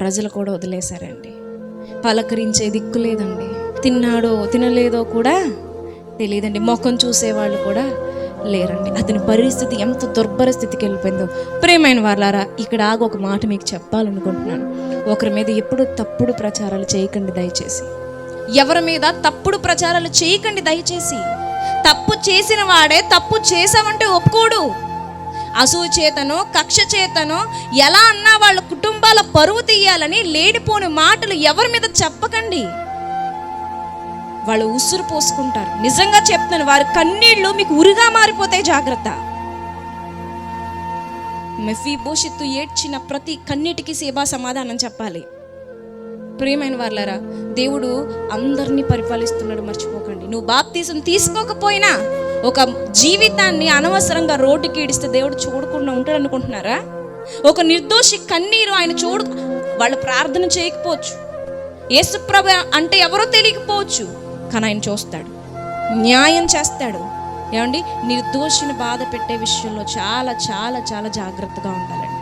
ప్రజలు కూడా వదిలేశారండి. పలకరించే దిక్కు లేదండి. తిన్నాడో తినలేదో కూడా తెలియదండి. ముఖం చూసేవాళ్ళు కూడా లేరండి. అతని పరిస్థితి ఎంత దుర్భర స్థితికి వెళ్ళిపోయిందో. ప్రియమైన వాళ్ళారా, ఇక్కడ ఆగి ఒక మాట మీకు చెప్పాలనుకుంటున్నాను. ఒకరి మీద ఎప్పుడు తప్పుడు ప్రచారాలు చేయకండి దయచేసి. ఎవరి మీద తప్పుడు ప్రచారాలు చేయకండి దయచేసి. తప్పు చేసిన వాడే తప్పు చేశామంటే ఒప్పుకోడు. అసూయ చేతనో కక్ష చేతనో ఎలా అన్నా వాళ్ళ కుటుంబాల పరువు తీయాలని లేడిపోని మాటలు ఎవరి మీద చెప్పకండి. వాళ్ళు ఉసురు పోసుకుంటారు. నిజంగా చెప్తాను, వారి కన్నీళ్లు మీకు ఉరిగా మారిపోతాయి. జాగ్రత్త. మెఫీబోషెతు ఏడ్చిన ప్రతి కన్నీటికి సేబా సమాధానం చెప్పాలి. ప్రియమైన వాళ్ళారా, దేవుడు అందరినీ పరిపాలిస్తున్నాడు, మర్చిపోకండి. నువ్వు బాప్తీసం తీసుకోకపోయినా ఒక జీవితాన్ని అనవసరంగా రోడ్డుకి ఈడిస్తే దేవుడు చూడకుండా ఉంటాడు అనుకుంటున్నారా? ఒక నిర్దోషి కన్నీరు ఆయన వాళ్ళు ప్రార్థన చేయకపోవచ్చు, యేసుప్రభు అంటే ఎవరో తెలియకపోవచ్చు, కానీ ఆయన చూస్తాడు, న్యాయం చేస్తాడు. ఏమండి, నిర్దోషిని బాధ పెట్టే విషయంలో చాలా చాలా చాలా జాగ్రత్తగా ఉండాలండి.